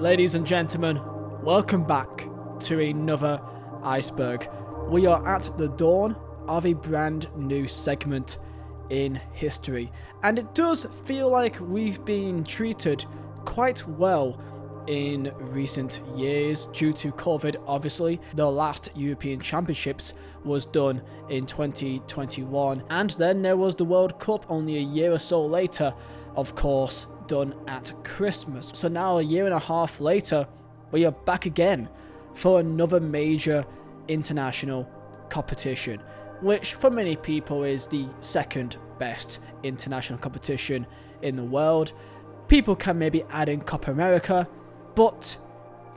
Ladies and gentlemen, welcome back to another Iceberg. We are at the dawn of a brand new segment in history, and it does feel like we've been treated quite well in recent years due to COVID. Obviously, the last European Championships was done in 2021, and then there was the World Cup only a year or so later, of course, done at Christmas. So now, a year and a half later, we are back again for another major international competition, which for many people is the second best international competition in the world. People can maybe add in Copa America, but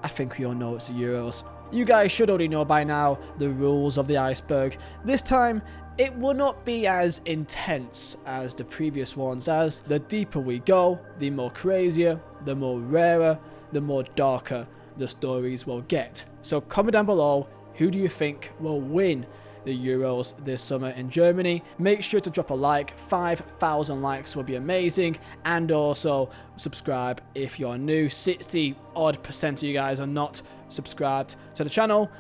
I think we all know it's the Euros. You guys should already know by now the rules of the Iceberg. This time, it will not be as intense as the previous ones, as the deeper we go, the more crazier, the more rarer, the more darker the stories will get. So comment down below, who do you think will win the Euros this summer in Germany? Make sure to drop a like. 5,000 likes will be amazing, and also subscribe if you're new. 60% of you guys are not subscribed to the channel.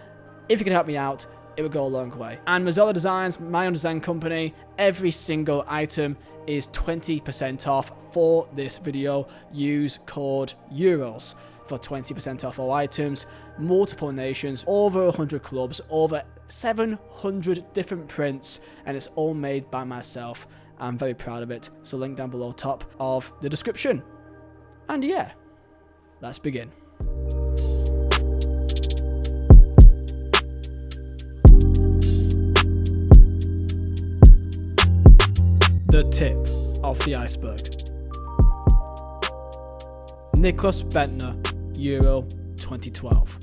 If you can help me out, it would go a long way. And Mozilla Designs, my own design company, every single item is 20% off for this video. Use code EUROS for 20% off all items, multiple nations, over 100 clubs, over 700 different prints, and it's all made by myself. I'm very proud of it. So link down below top of the description. And yeah, let's begin. The tip of the iceberg. Nicklas Bendtner, Euro 2012.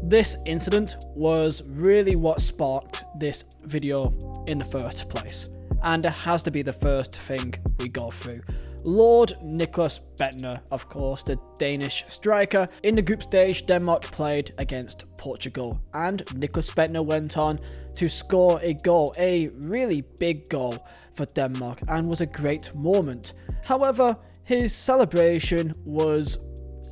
This incident was really what sparked this video in the first place, and it has to be the first thing we go through. Lord Nicklas Bendtner, of course, the Danish striker. In the group stage, Denmark played against Portugal, and Nicklas Bendtner went on to score a goal, a really big goal for Denmark, and was a great moment. However, his celebration was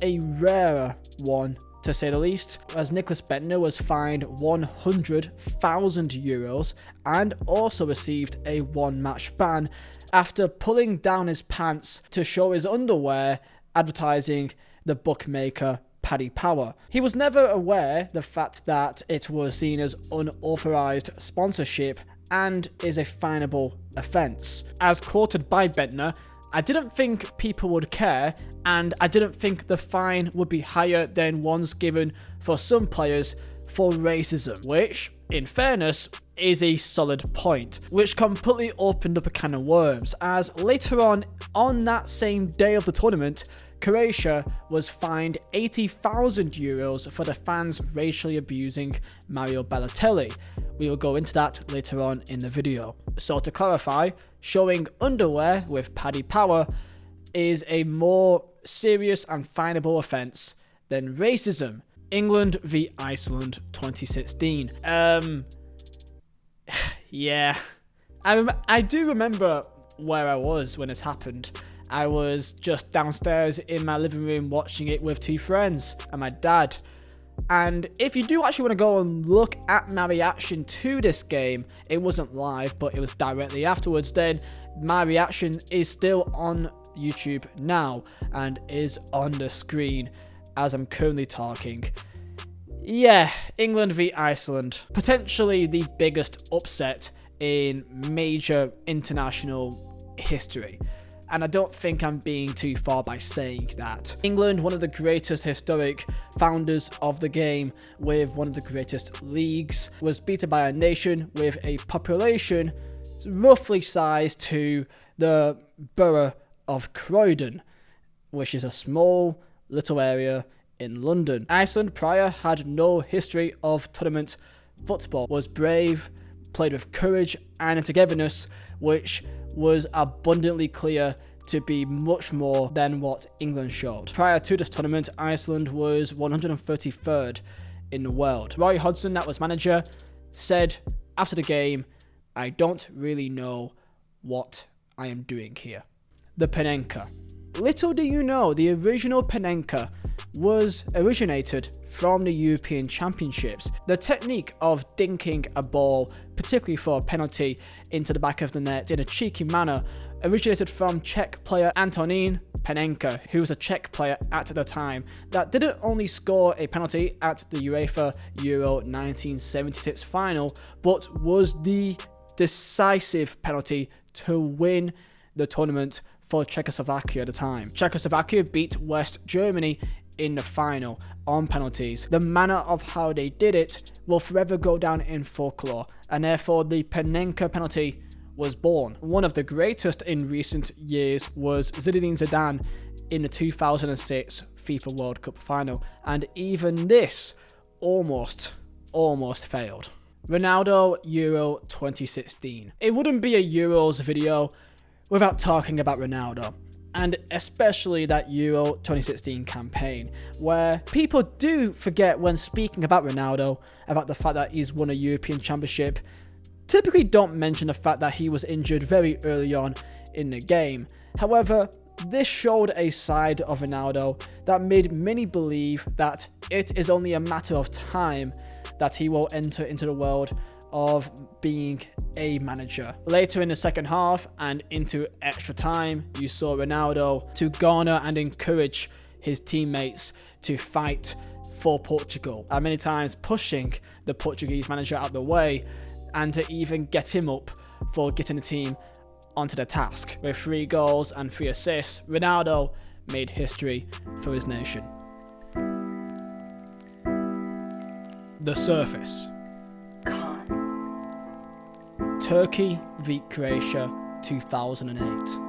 a rarer one, to say the least, as Nicklas Bendtner was fined 100,000 euros and also received a one-match ban after pulling down his pants to show his underwear, advertising the bookmaker Paddy Power. He was never aware the fact that it was seen as unauthorized sponsorship and is a finable offence. As quoted by Bendtner, "I didn't think people would care, and I didn't think the fine would be higher than ones given for some players for racism," which, in fairness, is a solid point, which completely opened up a can of worms, as later on that same day of the tournament, Croatia was fined 80,000 euros for the fans racially abusing Mario Balotelli. We will go into that later on in the video. So to clarify, showing underwear with Paddy Power is a more serious and finable offence than racism. England v Iceland 2016. Yeah. I do remember where I was when this happened. I was just downstairs in my living room watching it with two friends and my dad. And if you do actually want to go and look at my reaction to this game, it wasn't live, but it was directly afterwards, then my reaction is still on YouTube now and is on the screen as I'm currently talking. Yeah, England v Iceland. Potentially the biggest upset in major international history. And I don't think I'm being too far by saying that. England, one of the greatest historic founders of the game, with one of the greatest leagues, was beaten by a nation with a population roughly sized to the borough of Croydon, which is a small little area in London. Iceland prior had no history of tournament football, was brave, played with courage and togetherness, which was abundantly clear to be much more than what England showed. Prior to this tournament, Iceland was 133rd in the world. Roy Hodgson, that was manager, said after the game, "I don't really know what I am doing here." The Panenka. Little do you know, the original Panenka was originated from the European Championships. The technique of dinking a ball, particularly for a penalty, into the back of the net in a cheeky manner originated from Czech player Antonín Panenka, who was a Czech player at the time that didn't only score a penalty at the UEFA Euro 1976 final, but was the decisive penalty to win the tournament for Czechoslovakia at the time. Czechoslovakia beat West Germany in the final on penalties. The manner of how they did it will forever go down in folklore, and therefore the Panenka penalty was born. One of the greatest in recent years was Zinedine Zidane in the 2006 FIFA World Cup final, and even this almost failed. Ronaldo Euro 2016. It wouldn't be a Euros video without talking about Ronaldo, and especially that Euro 2016 campaign, where people do forget when speaking about Ronaldo about the fact that he's won a European Championship, typically don't mention the fact that he was injured very early on in the game. However, this showed a side of Ronaldo that made many believe that it is only a matter of time that he will enter into the world of being a manager. Later in the second half and into extra time, you saw Ronaldo to garner and encourage his teammates to fight for Portugal, and many times pushing the Portuguese manager out the way, and to even get him up for getting the team onto the task. With 3 goals and 3 assists, Ronaldo made history for his nation. The surface. Turkey v Croatia 2008.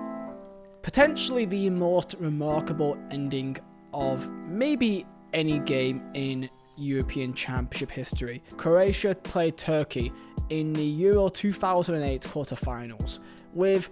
Potentially the most remarkable ending of maybe any game in European Championship history. Croatia played Turkey in the Euro 2008 quarterfinals with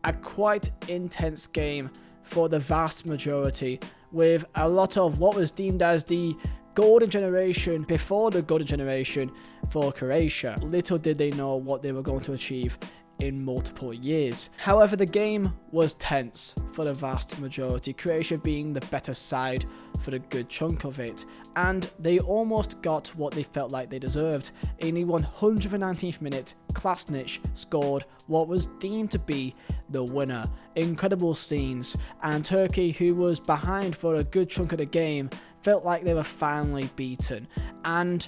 a quite intense game for the vast majority, with a lot of what was deemed as the golden generation before the golden generation for Croatia. Little did they know what they were going to achieve in multiple years. However, the game was tense for the vast majority, Croatia being the better side for the good chunk of it, and they almost got what they felt like they deserved. In the 119th minute, Klasnic scored what was deemed to be the winner. Incredible scenes, and Turkey, who was behind for a good chunk of the game, felt like they were finally beaten. And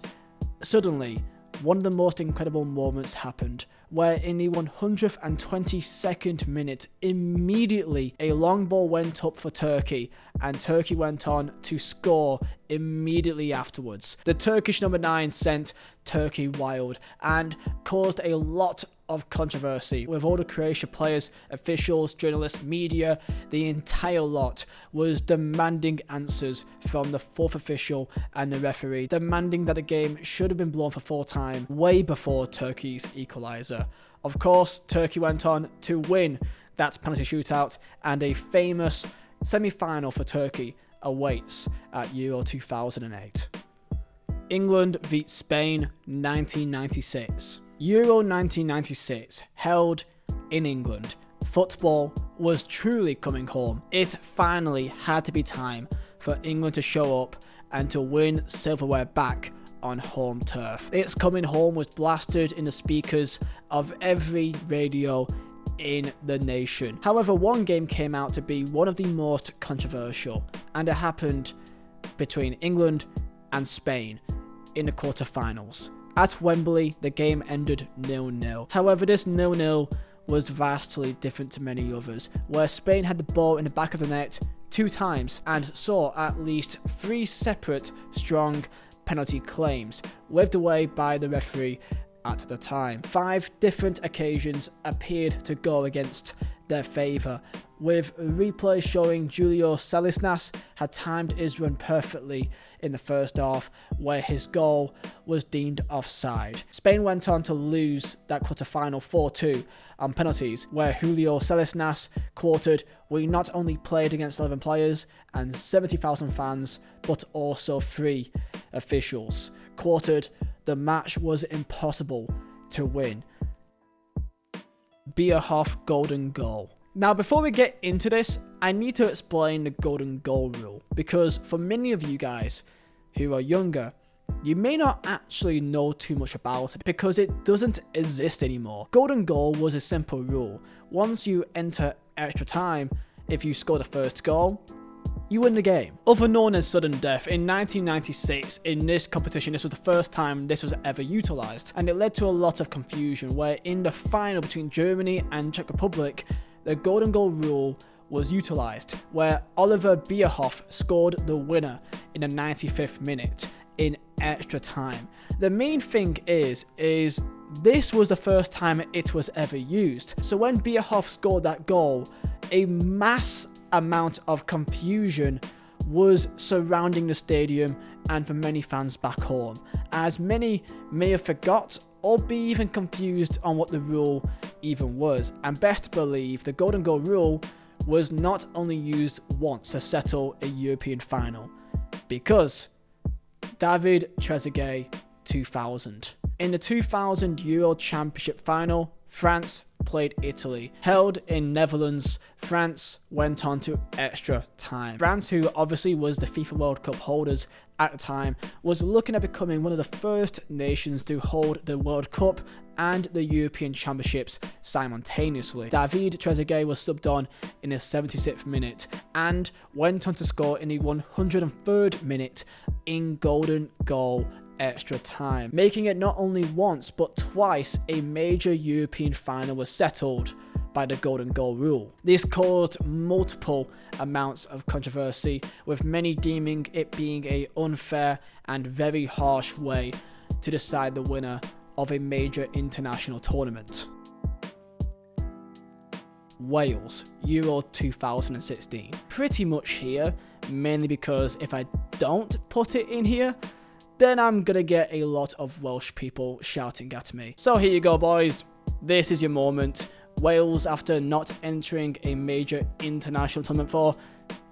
suddenly, one of the most incredible moments happened, where in the 122nd minute, immediately a long ball went up for Turkey, and Turkey went on to score immediately afterwards. The Turkish number 9 sent Turkey wild and caused a lot of controversy, with all the Croatia players, officials, journalists, media. The entire lot was demanding answers from the 4th official and the referee, demanding that the game should have been blown for full time way before Turkey's equaliser. Of course, Turkey went on to win that penalty shootout, and a famous semi-final for Turkey awaits at Euro 2008. England v Spain 1996. Euro 1996, held in England. Football was truly coming home. It finally had to be time for England to show up and to win silverware back on home turf. Its coming home was blasted in the speakers of every radio in the nation. However, one game came out to be one of the most controversial, and it happened between England and Spain in the quarterfinals. At Wembley, the game ended 0-0. However, this 0-0 was vastly different to many others, where Spain had the ball in the back of the net 2 times and saw at least 3 separate strong penalty claims waved away by the referee at the time. 5 different occasions appeared to go against their favour, with replays showing Julio Salisnas had timed his run perfectly in the first half, where his goal was deemed offside. Spain went on to lose that quarter-final 4-2 on penalties, where Julio Salisnas quoted, "We not only played against 11 players and 70,000 fans, but also 3 officials." Quoted, "The match was impossible to win." Bierhoff golden goal. Now, before we get into this, I need to explain the golden goal rule, because for many of you guys who are younger, you may not actually know too much about it because it doesn't exist anymore. Golden goal was a simple rule. Once you enter extra time, if you score the first goal, you win the game. Other known as sudden death, in 1996, in this competition, this was the first time this was ever utilised, and it led to a lot of confusion where in the final between Germany and Czech Republic, the golden goal rule was utilised, where Oliver Bierhoff scored the winner in the 95th minute in extra time. The main thing is this was the first time it was ever used. So when Bierhoff scored that goal, a mass amount of confusion was surrounding the stadium and for many fans back home, as many may have forgot or be even confused on what the rule even was. And best believe the golden goal rule was not only used once to settle a European final, because David Trezeguet 2000. In the 2000 Euro Championship final, France played Italy. Held in Netherlands, France went on to extra time. France, who obviously was the FIFA World Cup holders at the time, was looking at becoming one of the first nations to hold the World Cup and the European Championships simultaneously. David Trezeguet was subbed on in the 76th minute and went on to score in the 103rd minute in golden goal extra time, making it not only once but twice a major European final was settled by the golden goal rule. This caused multiple amounts of controversy, with many deeming it being an unfair and very harsh way to decide the winner of a major international tournament. Wales, Euro 2016. Pretty much here, mainly because if I don't put it in here, then I'm gonna get a lot of Welsh people shouting at me. So here you go, boys. This is your moment. Wales, after not entering a major international tournament for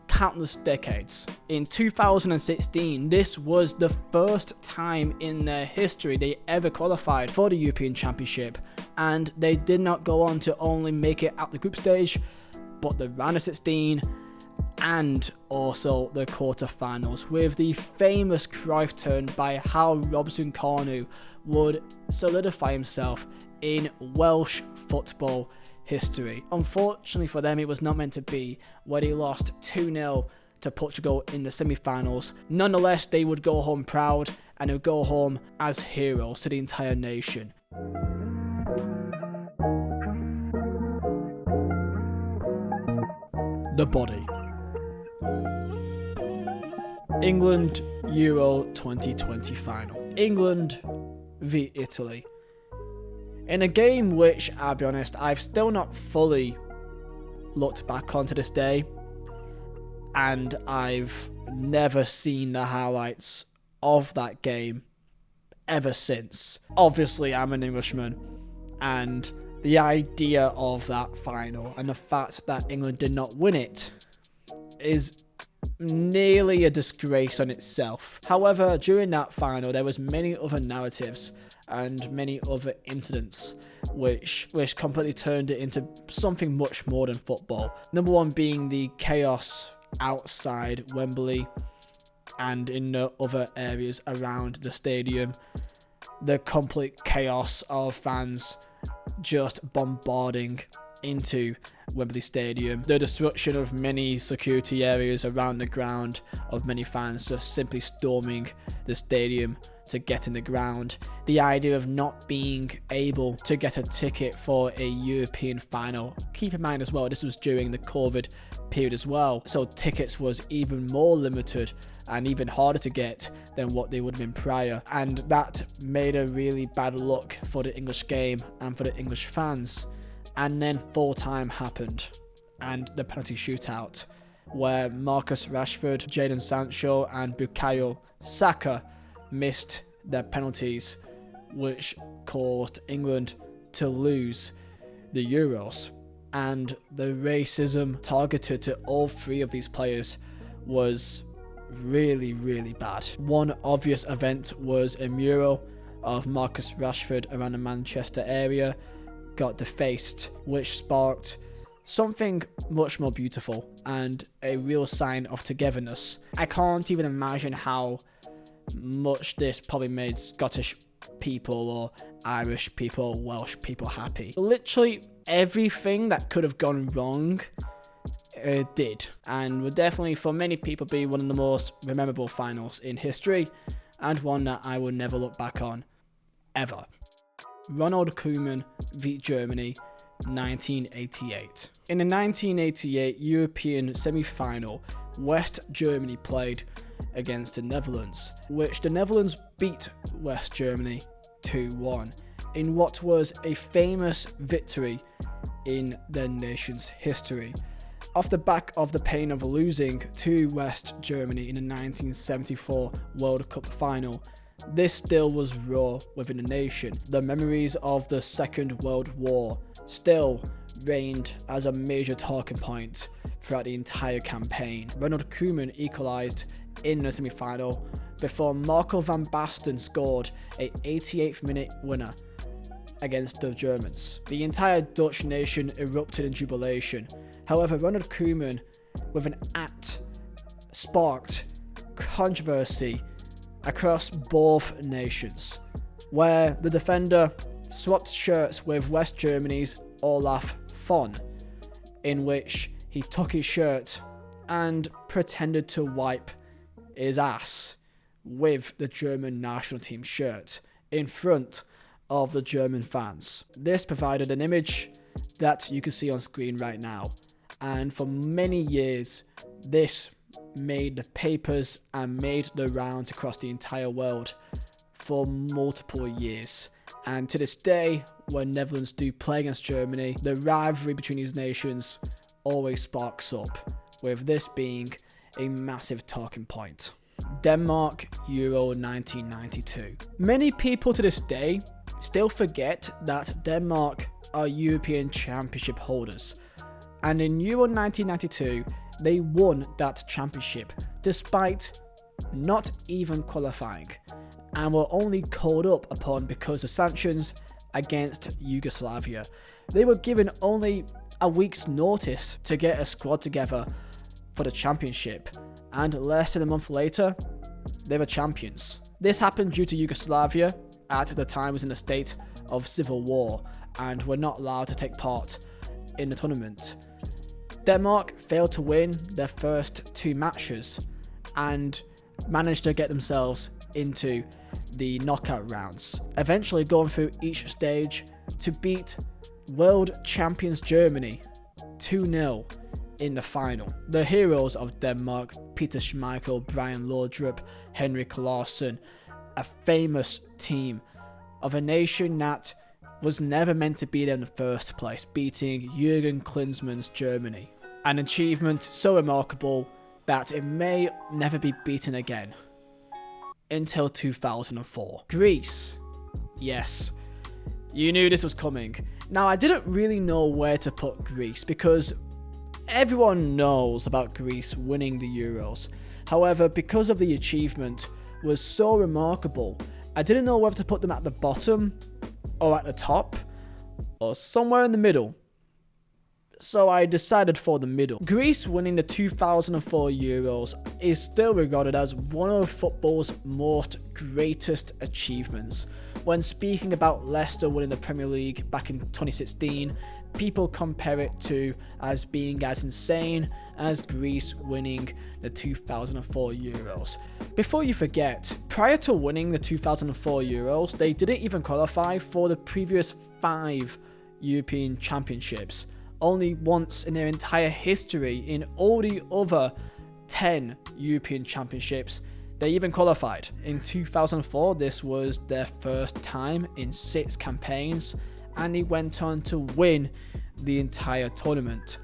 countless decades. In 2016, this was the first time in their history they ever qualified for the European Championship, and they did not go on to only make it out the group stage, but the round of 16 and also the quarterfinals, with the famous Cruyff turn by how Robson Cornu would solidify himself in Welsh football history. Unfortunately for them, it was not meant to be, where they lost 2-0 to Portugal in the semi-finals. Nonetheless, they would go home proud, and they would go home as heroes to the entire nation. The body. England Euro 2020 final. England v Italy. In a game which, I'll be honest, I've still not fully looked back on to this day, and I've never seen the highlights of that game ever since. Obviously, I'm an Englishman, and the idea of that final and the fact that England did not win it is nearly a disgrace on itself. However, during that final, there was many other narratives and many other incidents which completely turned it into something much more than football. Number one being the chaos outside Wembley and in the other areas around the stadium. The complete chaos of fans just bombarding into Wembley Stadium. The destruction of many security areas around the ground, of many fans just simply storming the stadium to get in the ground. The idea of not being able to get a ticket for a European final. Keep in mind as well, this was during the COVID period as well, so tickets was even more limited and even harder to get than what they would have been prior, and that made a really bad look for the English game and for the English fans. And then full time happened, and the penalty shootout, where Marcus Rashford, Jadon Sancho and Bukayo Saka missed their penalties, which caused England to lose the Euros. And the racism targeted to all three of these players was really, really bad. One obvious event was a mural of Marcus Rashford around the Manchester area got defaced, which sparked something much more beautiful and a real sign of togetherness. I can't even imagine how much this probably made Scottish people or Irish people, Welsh people happy. Literally everything that could have gone wrong did, and would definitely for many people be one of the most memorable finals in history, and one that I will never look back on ever. Ronald Koeman v Germany, 1988. In the 1988 European semi-final, West Germany played against the Netherlands, which the Netherlands beat West Germany 2-1 in what was a famous victory in their nation's history. Off the back of the pain of losing to West Germany in the 1974 World Cup final, this still was raw within the nation. The memories of the Second World War still reigned as a major talking point throughout the entire campaign. Ronald Koeman equalised in the semi-final before Marco van Basten scored a 88th minute winner against the Germans. The entire Dutch nation erupted in jubilation. However, Ronald Koeman, with an act, sparked controversy across both nations, where the defender swapped shirts with West Germany's Olaf Thon, in which he took his shirt and pretended to wipe his ass with the German national team shirt in front of the German fans. This provided an image that you can see on screen right now, and for many years this made the papers and made the rounds across the entire world for multiple years. And to this day, when Netherlands do play against Germany, the rivalry between these nations always sparks up, with this being a massive talking point. Denmark Euro 1992. Many people to this day still forget that Denmark are European Championship holders, and in Euro 1992 they won that championship despite not even qualifying, and were only called up upon because of sanctions against Yugoslavia. They were given only a week's notice to get a squad together for the championship, and less than a month later they were champions. This happened due to Yugoslavia at the time was in a state of civil war and were not allowed to take part in the tournament. Denmark failed to win their first two matches and managed to get themselves into the knockout rounds, eventually going through each stage to beat world champions Germany 2-0 in the final. The heroes of Denmark, Peter Schmeichel, Brian Laudrup, Henrik Larsson, a famous team of a nation that was never meant to be there in the first place, beating Jürgen Klinsmann's Germany. An achievement so remarkable that it may never be beaten again until 2004. Greece. Yes, you knew this was coming. Now, I didn't really know where to put Greece because everyone knows about Greece winning the Euros. However, because of the achievement was so remarkable, I didn't know whether to put them at the bottom or at the top or somewhere in the middle. So I decided for the middle. Greece winning the 2004 Euros is still regarded as one of football's most greatest achievements. When speaking about Leicester winning the Premier League back in 2016, people compare it to as being as insane as Greece winning the 2004 Euros. Before you forget, prior to winning the 2004 Euros, they didn't even qualify for the previous 5 European Championships. Only once in their entire history in all the other 10 European Championships, they even qualified. In 2004, this was their first time in 6 campaigns, and they went on to win the entire tournament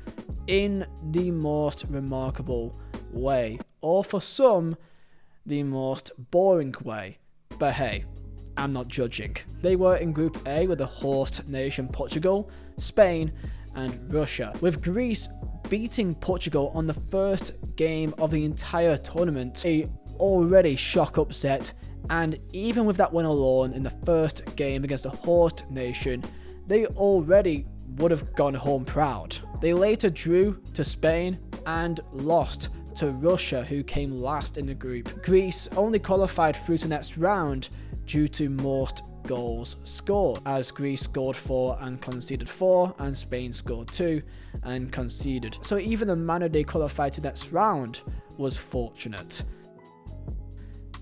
in the most remarkable way, or for some, the most boring way. But hey, I'm not judging. They were in Group A with the host nation Portugal, Spain, and Russia, with Greece beating Portugal on the first game of the entire tournament, a already shock upset, and even with that win alone in the first game against the host nation, they already would have gone home proud. They later drew to Spain and lost to Russia, who came last in the group. Greece only qualified through to the next round due to most goals scored, as Greece scored 4 and conceded 4, and Spain scored 2 and conceded. So even the manner they qualified to the next round was fortunate.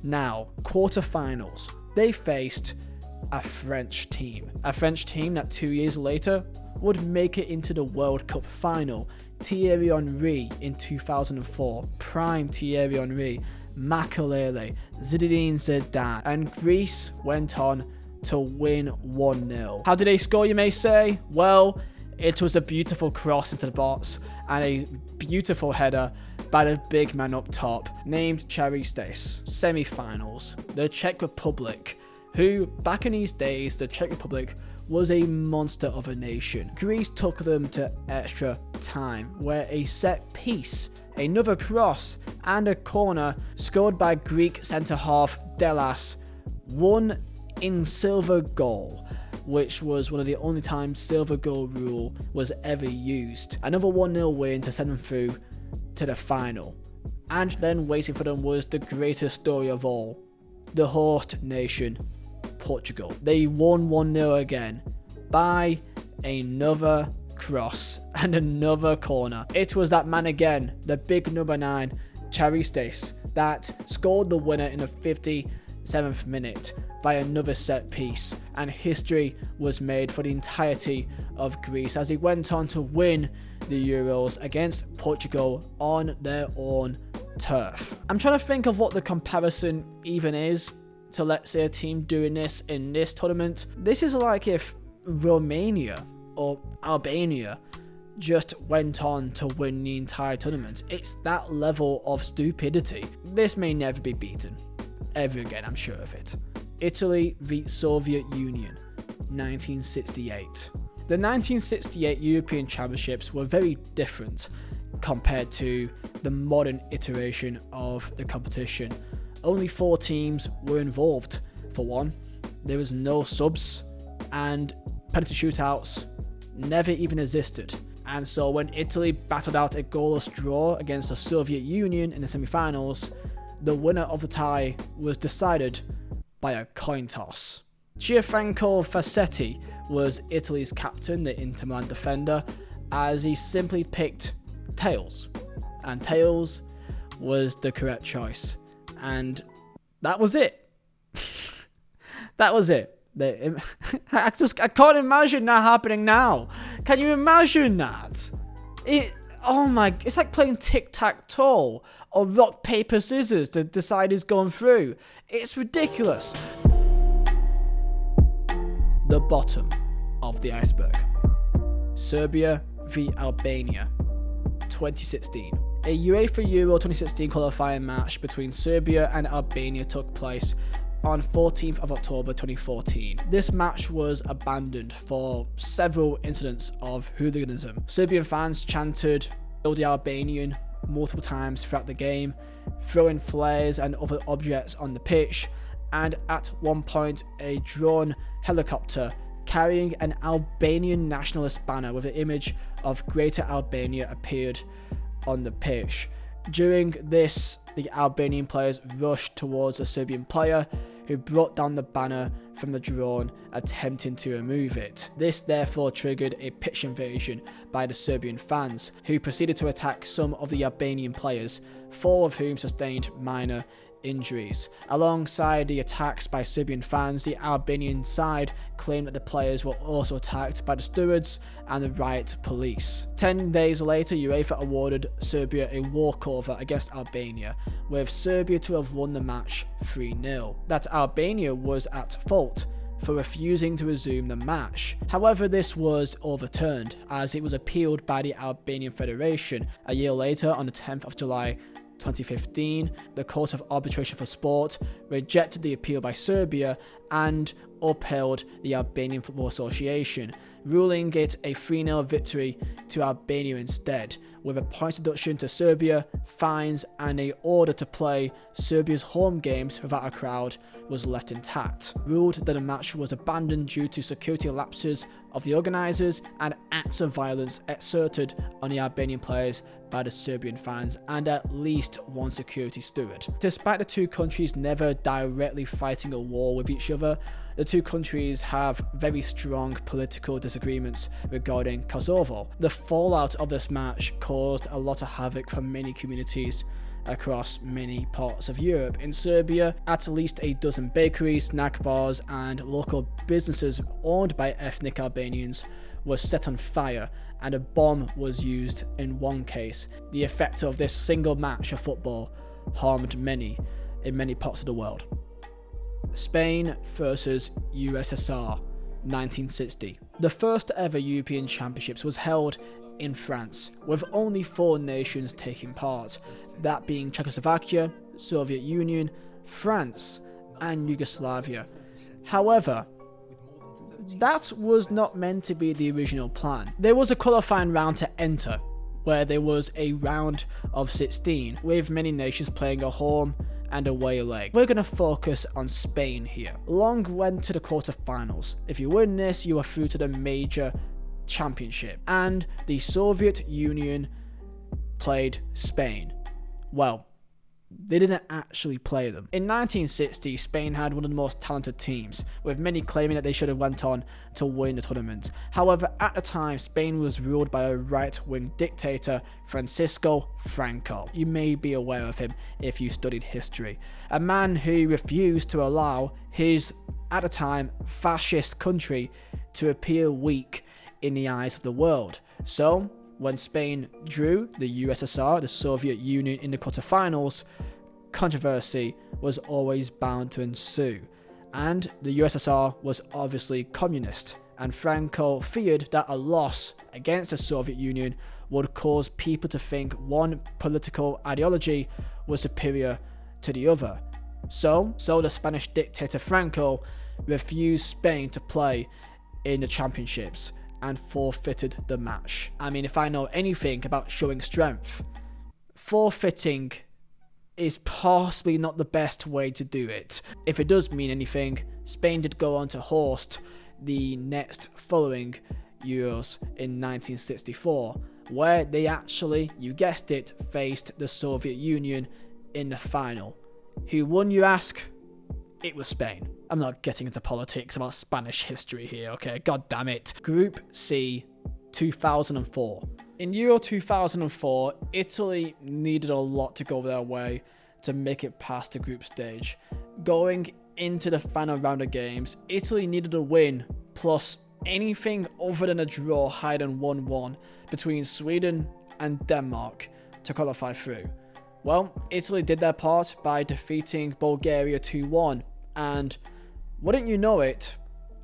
Now, quarterfinals. They faced a French team that 2 years later would make it into the World Cup final. Thierry Henry in 2004, prime Thierry Henry, Makelele, Zinedine Zidane, and Greece went on to win 1-0. How did they score, you may say? Well, it was a beautiful cross into the box and a beautiful header by the big man up top, named Charistes. Semi-finals, the Czech Republic, who, back in these days, the Czech Republic was a monster of a nation. Greece took them to extra time, where a set piece, another cross, and a corner scored by Greek centre-half Delas won in silver goal, which was one of the only times silver goal rule was ever used. Another 1-0 win to send them through to the final. And then waiting for them was the greatest story of all, the host nation, Portugal. They won 1-0 again by another cross and another corner. It was that man again, the big number 9, Charistes, that scored the winner in the 57th minute by another set piece, and history was made for the entirety of Greece as he went on to win the Euros against Portugal on their own turf. I'm trying to think of what the comparison even is to, let's say, a team doing this in this tournament. This is like if Romania or Albania just went on to win the entire tournament. It's that level of stupidity. This may never be beaten ever again, I'm sure of it. Italy v Soviet Union, 1968. The 1968 European Championships were very different compared to the modern iteration of the competition. Only 4 teams were involved. For one, there was no subs, and penalty shootouts never even existed. And so when Italy battled out a goalless draw against the Soviet Union in the semi-finals, the winner of the tie was decided by a coin toss. Gianfranco Fassetti was Italy's captain, the Inter Milan defender, as he simply picked tails. And tails was the correct choice. And that was it. That was it. I can't imagine that happening now. Can you imagine that? It's like playing tic-tac-toe or rock, paper, scissors to decide who's going through. It's ridiculous. The bottom of the iceberg. Serbia v Albania, 2016. A UEFA Euro 2016 qualifying match between Serbia and Albania took place on 14th of October 2014. This match was abandoned for several incidents of hooliganism. Serbian fans chanted "Kill the Albanian" multiple times throughout the game, throwing flares and other objects on the pitch, and at one point a drone helicopter carrying an Albanian nationalist banner with an image of Greater Albania appeared on the pitch. During this, the Albanian players rushed towards a Serbian player who brought down the banner from the drone, attempting to remove it. This therefore triggered a pitch invasion by the Serbian fans, who proceeded to attack some of the Albanian players, 4 of whom sustained minor injuries. Alongside the attacks by Serbian fans, the Albanian side claimed that the players were also attacked by the stewards and the riot police. 10 days later, UEFA awarded Serbia a walkover against Albania, with Serbia to have won the match 3-0. That Albania was at fault for refusing to resume the match. However, this was overturned as it was appealed by the Albanian Federation. A year later, on the 10th of July 2015, the Court of Arbitration for Sport rejected the appeal by Serbia and upheld the Albanian Football Association, ruling it a 3-0 victory to Albania instead, with a points deduction to Serbia, fines, and an order to play Serbia's home games without a crowd was left intact. Ruled that the match was abandoned due to security lapses of the organisers and acts of violence exerted on the Albanian players by the Serbian fans and at least one security steward. Despite the two countries never directly fighting a war with each other, the two countries have very strong political disagreements regarding Kosovo. The fallout of this match caused a lot of havoc for many communities across many parts of Europe. In Serbia, at least a dozen bakeries, snack bars, and local businesses owned by ethnic Albanians was set on fire, and a bomb was used in one case. The effect of this single match of football harmed many in many parts of the world. Spain versus USSR, 1960. The first ever European Championships was held in France, with only 4 nations taking part, that being Czechoslovakia, Soviet Union, France, and Yugoslavia. However, that was not meant to be the original plan. There was a qualifying round to enter, where there was a round of 16, with many nations playing a home and away leg. We're going to focus on Spain here. Long went to the quarterfinals. If you win this, you are through to the major championship. And the Soviet Union played Spain. Well, they didn't actually play them. In 1960, Spain had one of the most talented teams, with many claiming that they should have went on to win the tournament. However, at the time, Spain was ruled by a right-wing dictator, Francisco Franco. You may be aware of him if you studied history. A man who refused to allow his, at the time, fascist country to appear weak in the eyes of the world. So, when Spain drew the USSR, the Soviet Union, in the quarterfinals, controversy was always bound to ensue. And the USSR was obviously communist, and Franco feared that a loss against the Soviet Union would cause people to think one political ideology was superior to the other. So the Spanish dictator Franco refused Spain to play in the championships and forfeited the match. I mean, if I know anything about showing strength, forfeiting is possibly not the best way to do it. If it does mean anything, Spain did go on to host the next following Euros in 1964, where they actually, you guessed it, faced the Soviet Union in the final. Who won, you ask? It was Spain. I'm not getting into politics about Spanish history here, okay? God damn it. Group C, 2004. In Euro 2004, Italy needed a lot to go their way to make it past the group stage. Going into the final round of games, Italy needed a win, plus anything other than a draw higher than 1-1 between Sweden and Denmark to qualify through. Well, Italy did their part by defeating Bulgaria 2-1, and wouldn't you know it,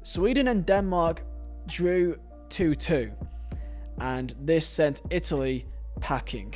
Sweden and Denmark drew 2-2, and this sent Italy packing.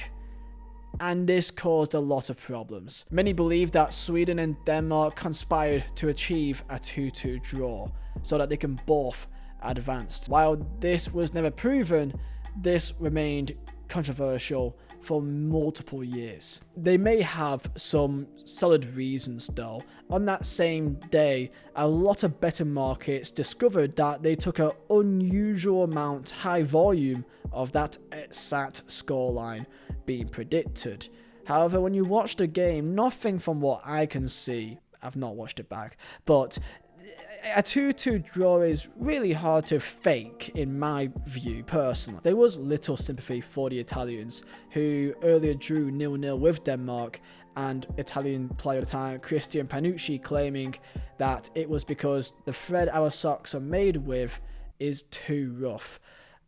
And this caused a lot of problems. Many believe that Sweden and Denmark conspired to achieve a 2-2 draw, so that they can both advance. While this was never proven, this remained controversial for multiple years. They may have some solid reasons though. On that same day, a lot of betting markets discovered that they took an unusual amount, high volume of that exact scoreline being predicted. However, when you watch the game, nothing from what I can see, I've not watched it back, but a 2-2 draw is really hard to fake in my view personally. There was little sympathy for the Italians, who earlier drew 0-0 with Denmark, and Italian player at the time, Christian Panucci, claiming that it was because the thread our socks are made with is too rough.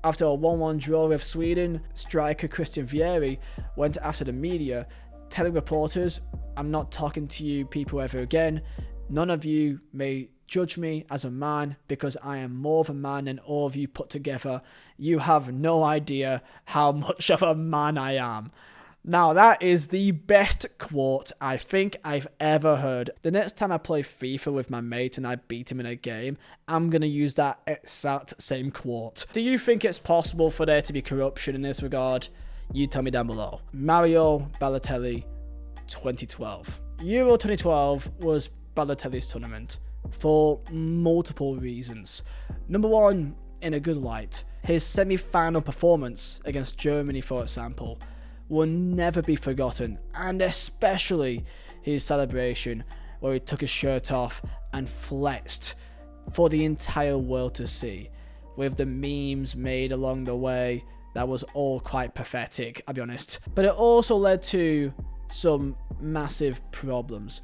After a 1-1 draw with Sweden, striker Christian Vieri went after the media, telling reporters, "I'm not talking to you people ever again. None of you may judge me as a man because I am more of a man than all of you put together. You have no idea how much of a man I am." Now that is the best quote I think I've ever heard. The next time I play FIFA with my mate and I beat him in a game, I'm going to use that exact same quote. Do you think it's possible for there to be corruption in this regard? You tell me down below. Mario Balotelli 2012. Euro 2012 was Balotelli's tournament for multiple reasons. Number one, in a good light, his semi-final performance against Germany, for example, will never be forgotten, and especially his celebration where he took his shirt off and flexed for the entire world to see, with the memes made along the way. That was all quite pathetic, I'll be honest. But it also led to some massive problems.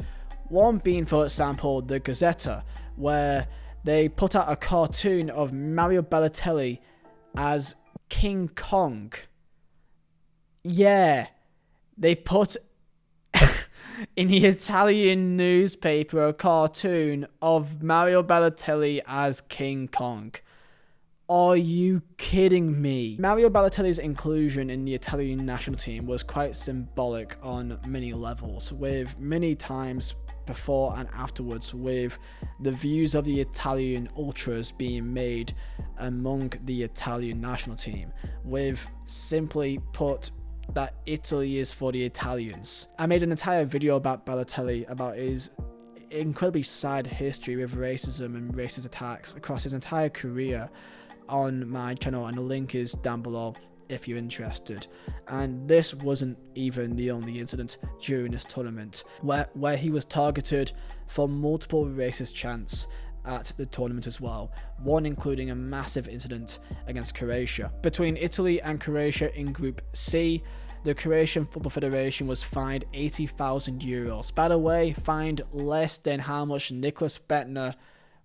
One being, for example, the Gazeta, where they put out a cartoon of Mario Balotelli as King Kong. Yeah, they put in the Italian newspaper a cartoon of Mario Balotelli as King Kong. Are you kidding me? Mario Balotelli's inclusion in the Italian national team was quite symbolic on many levels, with many times before and afterwards with the views of the Italian ultras being made among the Italian national team, with simply put that Italy is for the Italians. I made an entire video about Balotelli, about his incredibly sad history with racism and racist attacks across his entire career on my channel, and the link is down below if you're interested. And this wasn't even the only incident during this tournament where he was targeted for multiple racist chants at the tournament as well, one including a massive incident against Croatia. Between Italy and Croatia in Group C, the Croatian Football Federation was fined €80,000. By the way, fined less than how much Nicholas Bendtner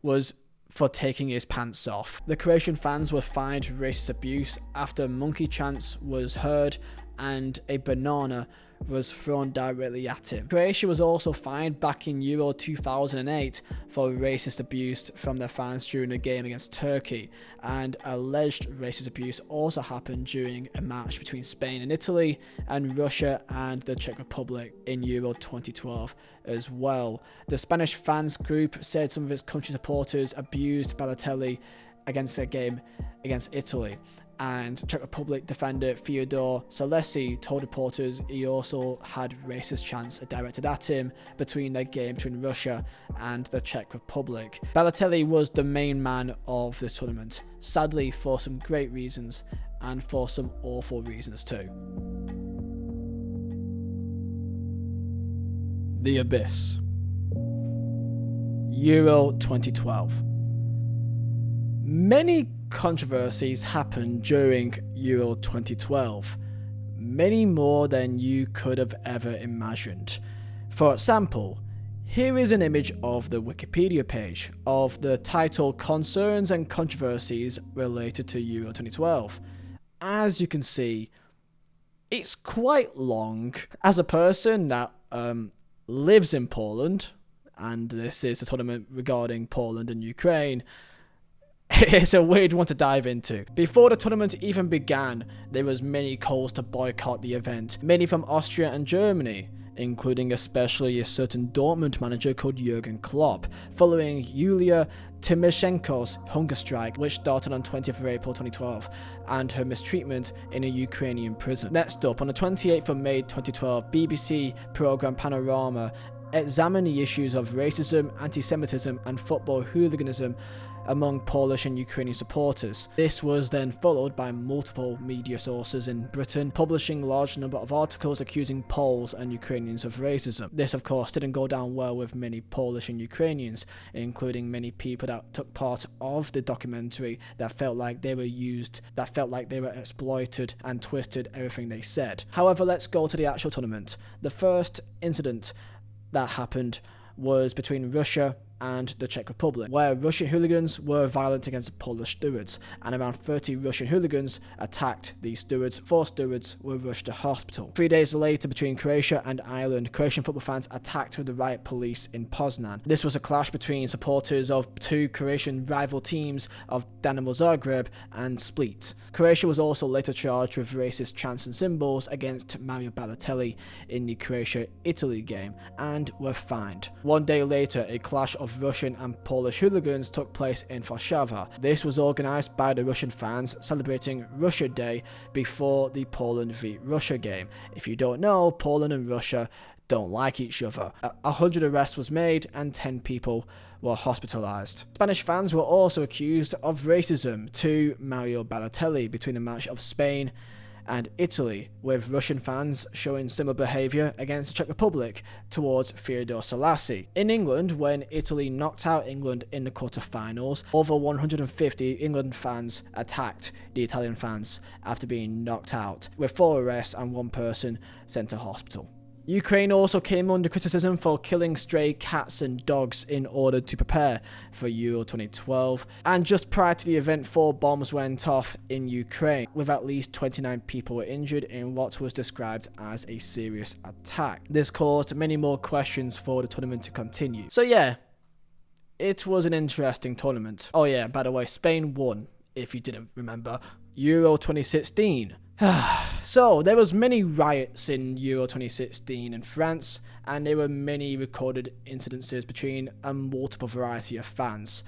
was for taking his pants off. The Croatian fans were fined racist abuse after monkey chants was heard and a banana was thrown directly at him. Croatia was also fined back in Euro 2008 for racist abuse from their fans during a game against Turkey, and alleged racist abuse also happened during a match between Spain and Italy and Russia and the Czech Republic in Euro 2012 as well. The Spanish fans group said some of its country supporters abused Balotelli against a game against Italy, and Czech Republic defender Fyodor Salesi told reporters he also had racist chants directed at him between their game between Russia and the Czech Republic. Balotelli was the main man of this tournament, sadly for some great reasons and for some awful reasons too. The Abyss. Euro 2012. Many controversies happened during Euro 2012, many more than you could have ever imagined. For example, here is an image of the Wikipedia page of the title Concerns and Controversies Related to Euro 2012. As you can see, it's quite long. As a person that lives in Poland, and this is a tournament regarding Poland and Ukraine, it's a weird one to dive into. Before the tournament even began, there was many calls to boycott the event, many from Austria and Germany, including especially a certain Dortmund manager called Jurgen Klopp, following Yulia Tymoshenko's hunger strike, which started on 20th of April 2012, and her mistreatment in a Ukrainian prison. Next up, on the 28th of May 2012, BBC programme Panorama examined the issues of racism, anti-Semitism and football hooliganism among Polish and Ukrainian supporters. This was then followed by multiple media sources in Britain publishing a large number of articles accusing Poles and Ukrainians of racism. This of course didn't go down well with many Polish and Ukrainians, including many people that took part of the documentary that felt like they were used, that felt like they were exploited and twisted everything they said. However, let's go to the actual tournament. The first incident that happened was between Russia and the Czech Republic, where Russian hooligans were violent against Polish stewards, and around 30 Russian hooligans attacked these stewards. 4 stewards were rushed to hospital. 3 days later, between Croatia and Ireland, Croatian football fans attacked with the riot police in Poznan. This was a clash between supporters of 2 Croatian rival teams of Dinamo Zagreb and Split. Croatia was also later charged with racist chants and symbols against Mario Balotelli in the Croatia-Italy game, and were fined. 1 day later, a clash of Russian and Polish hooligans took place in Warszawa. This was organised by the Russian fans celebrating Russia Day before the Poland v Russia game. If you don't know, Poland and Russia don't like each other. 100 arrests was made and 10 people were hospitalised. Spanish fans were also accused of racism to Mario Balotelli between the match of Spain and Italy, with Russian fans showing similar behaviour against the Czech Republic towards Fyodor Salassi. In England, when Italy knocked out England in the quarter-finals, over 150 England fans attacked the Italian fans after being knocked out, with 4 arrests and 1 person sent to hospital. Ukraine also came under criticism for killing stray cats and dogs in order to prepare for Euro 2012, and just prior to the event 4 bombs went off in Ukraine, with at least 29 people were injured in what was described as a serious attack. This caused many more questions for the tournament to continue. So yeah, it was an interesting tournament. Oh yeah, by the way, Spain won, if you didn't remember, Euro 2016. So, there was many riots in Euro 2016 in France, and there were many recorded incidences between a multiple variety of fans.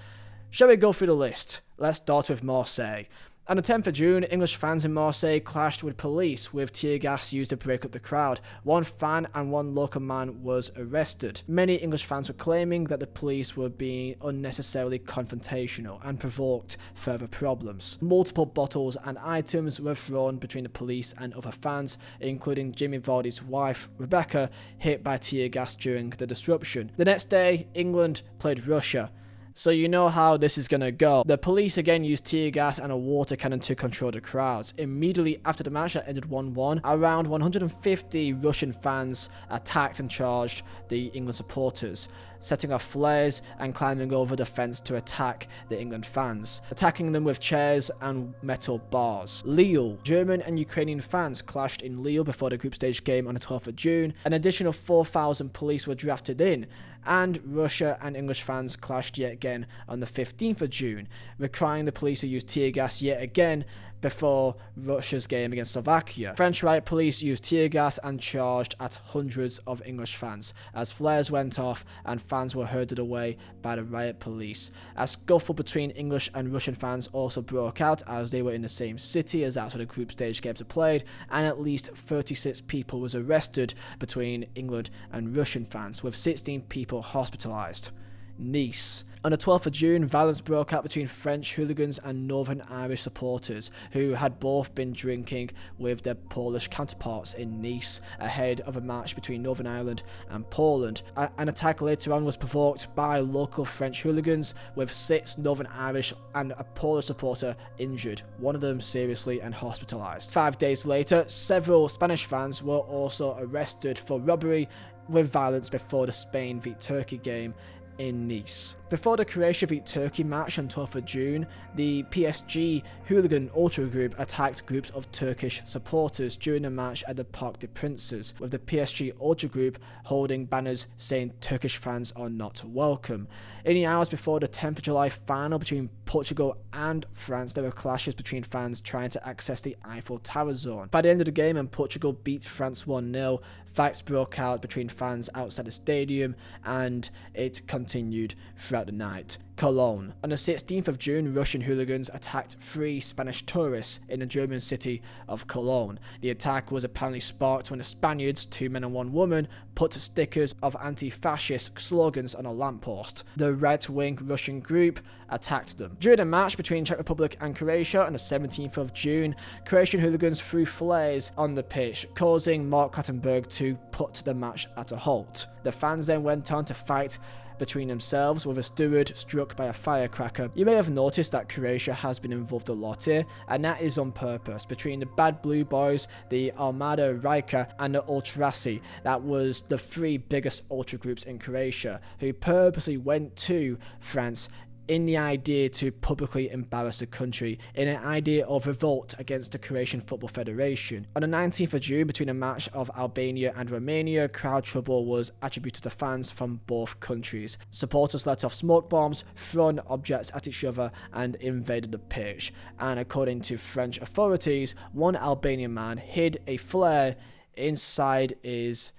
Shall we go through the list? Let's start with Marseille. On the 10th of June, English fans in Marseille clashed with police, with tear gas used to break up the crowd. 1 fan and 1 local man was arrested. Many English fans were claiming that the police were being unnecessarily confrontational and provoked further problems. Multiple bottles and items were thrown between the police and other fans, including Jamie Vardy's wife, Rebecca, hit by tear gas during the disruption. The next day, England played Russia. So you know how this is gonna go. The police again used tear gas and a water cannon to control the crowds. Immediately after the match that ended 1-1, around 150 Russian fans attacked and charged the England supporters, setting off flares and climbing over the fence to attack the England fans, attacking them with chairs and metal bars. Lille. German and Ukrainian fans clashed in Lille before the group stage game on the 12th of June. An additional 4,000 police were drafted in, and Russia and English fans clashed yet again on the 15th of June, requiring the police to use tear gas yet again before Russia's game against Slovakia. French riot police used tear gas and charged at hundreds of English fans as flares went off and fans were herded away by the riot police. A scuffle between English and Russian fans also broke out as they were in the same city, as that's where the group stage games are played, and at least 36 people was arrested between England and Russian fans, with 16 people hospitalised. Nice. On the 12th of June, violence broke out between French hooligans and Northern Irish supporters, who had both been drinking with their Polish counterparts in Nice ahead of a match between Northern Ireland and Poland. An attack later on was provoked by local French hooligans, with 6 Northern Irish and a Polish supporter injured, one of them seriously and hospitalised. 5 days later, several Spanish fans were also arrested for robbery with violence before the Spain v Turkey game in Nice. Before the Croatia v Turkey match on 12th of June, the PSG hooligan ultra group attacked groups of Turkish supporters during the match at the Parc des Princes, with the PSG ultra group holding banners saying Turkish fans are not welcome. In the hours before the 10th of July final between Portugal and France, there were clashes between fans trying to access the Eiffel Tower zone. By the end of the game, and Portugal beat France 1-0, fights broke out between fans outside the stadium, and it continued throughout the night. Cologne. On the 16th of June, Russian hooligans attacked 3 Spanish tourists in the German city of Cologne. The attack was apparently sparked when the Spaniards, 2 men and 1 woman, put stickers of anti-fascist slogans on a lamppost. The right-wing Russian group attacked them. During a match between Czech Republic and Croatia on the 17th of June, Croatian hooligans threw flares on the pitch, causing Mark Clattenburg to put the match at a halt. The fans then went on to fight between themselves with a steward struck by a firecracker. You may have noticed that Croatia has been involved a lot here, and that is on purpose. Between the Bad Blue Boys, the Armada Rijeka, and the Ultrasi, that was the three biggest ultra groups in Croatia, who purposely went to France in the idea to publicly embarrass the country, in an idea of revolt against the Croatian Football Federation. On the 19th of June, between a match of Albania and Romania, crowd trouble was attributed to fans from both countries. Supporters let off smoke bombs, thrown objects at each other, and invaded the pitch. And according to French authorities, one Albanian man hid a flare inside his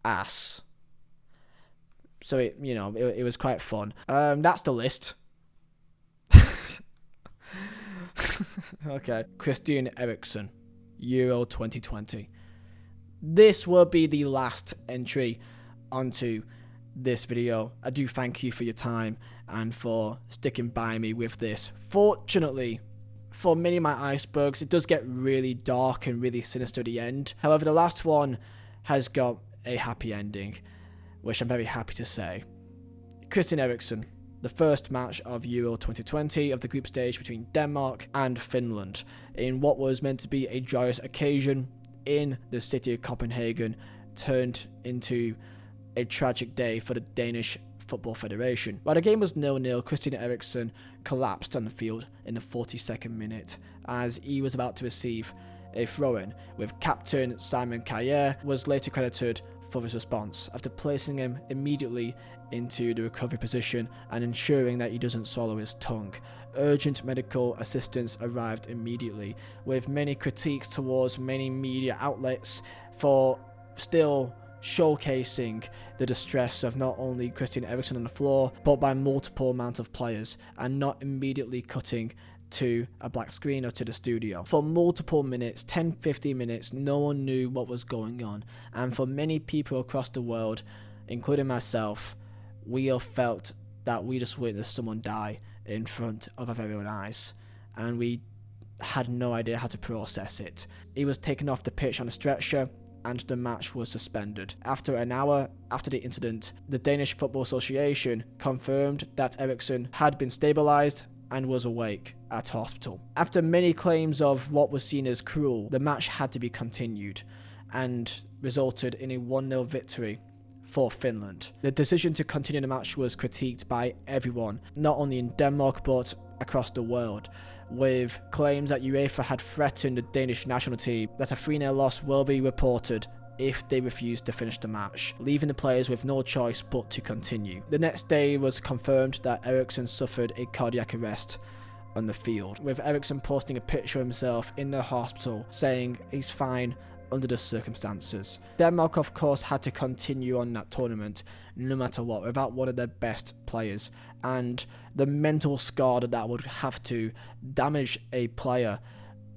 ass. So it was quite fun. That's the list. Okay. Christian Eriksen, Euro 2020. This will be the last entry onto this video. I do thank you for your time and for sticking by me with this. Fortunately, for many of my icebergs, it does get really dark and really sinister at the end. However, the last one has got a happy ending, which I'm very happy to say. Christian Eriksen, the first match of Euro 2020 of the group stage between Denmark and Finland, in what was meant to be a joyous occasion in the city of Copenhagen, turned into a tragic day for the Danish Football Federation. While the game was 0-0, Christian Eriksen collapsed on the field in the 42nd minute as he was about to receive a throw-in, with captain Simon Kjaer was later credited for his response after placing him immediately into the recovery position and ensuring that he doesn't swallow his tongue. Urgent medical assistance arrived immediately, with many critiques towards many media outlets for still showcasing the distress of not only Christian Eriksen on the floor, but by multiple amounts of players, and not immediately cutting to a black screen or to the studio. For multiple minutes, 10-15 minutes, no one knew what was going on, and for many people across the world, including myself, we all felt that we just witnessed someone die in front of our very own eyes, and we had no idea how to process it. He was taken off the pitch on a stretcher, and the match was suspended. After an hour after the incident, the Danish Football Association confirmed that Eriksen had been stabilised and was awake at hospital. After many claims of what was seen as cruel, the match had to be continued and resulted in a 1-0 victory for Finland. The decision to continue the match was critiqued by everyone, not only in Denmark but across the world, with claims that UEFA had threatened the Danish national team that a 3-0 loss will be reported if they refused to finish the match, leaving the players with no choice but to continue. The next day was confirmed that Eriksen suffered a cardiac arrest on the field, with Eriksen posting a picture of himself in the hospital saying he's fine under the circumstances. Denmark, of course, had to continue on that tournament no matter what, without one of their best players, and the mental scar that would have to damage a player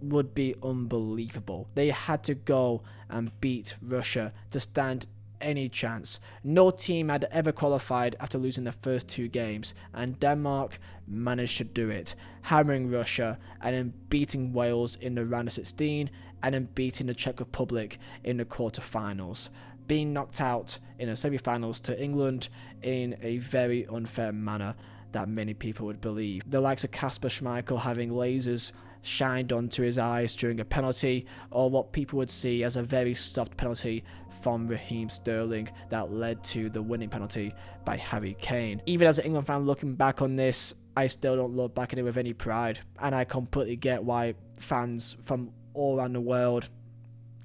would be unbelievable. They had to go and beat Russia to stand any chance. No team had ever qualified after losing their first two games, and Denmark managed to do it, hammering Russia and then beating Wales in the round of 16 and then beating the Czech Republic in the quarterfinals, being knocked out in the semi-finals to England in a very unfair manner that many people would believe. The likes of Kasper Schmeichel having lasers shined onto his eyes during a penalty, or what people would see as a very soft penalty from Raheem Sterling that led to the winning penalty by Harry Kane. Even as an England fan looking back on this, I still don't look back at it with any pride, and I completely get why fans from all around the world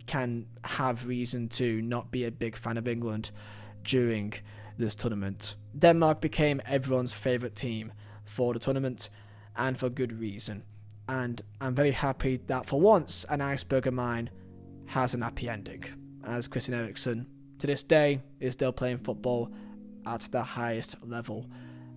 can have reason to not be a big fan of England during this tournament. Denmark became everyone's favourite team for the tournament, and for good reason. And I'm very happy that for once an iceberg of mine has an happy ending, as Christian Eriksen to this day is still playing football at the highest level,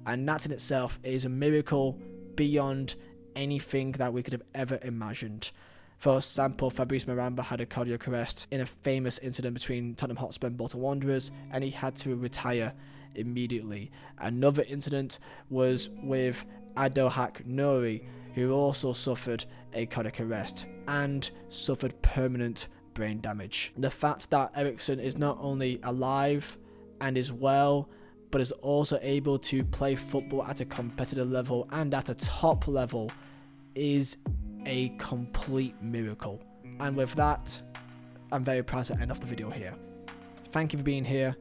and that in itself is a miracle beyond anything that we could have ever imagined. For example, Fabrice Maramba had a cardiac arrest in a famous incident between Tottenham Hotspur and Bolton Wanderers, and he had to retire immediately. Another incident was with Adohak Nouri, who also suffered a cardiac arrest and suffered permanent brain damage. The fact that Eriksen is not only alive and is well but is also able to play football at a competitive level and at a top level is a complete miracle. And with that, I'm very proud to end off the video here. Thank you for being here.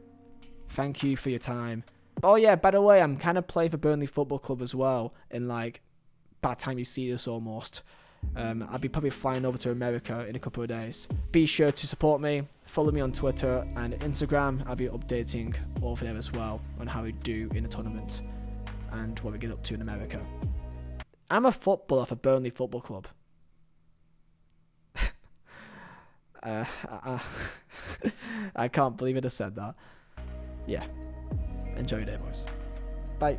Thank you for your time. Oh yeah, by the way, I'm kind of playing for Burnley Football Club as well. In like, by the time you see this almost. I'll be probably flying over to America in a couple of days. Be sure to support me. Follow me on Twitter and Instagram. I'll be updating over there as well on how we do in the tournament and what we get up to in America. I'm a footballer for Burnley Football Club. I can't believe I just said that. Yeah. Enjoy your day, boys. Bye.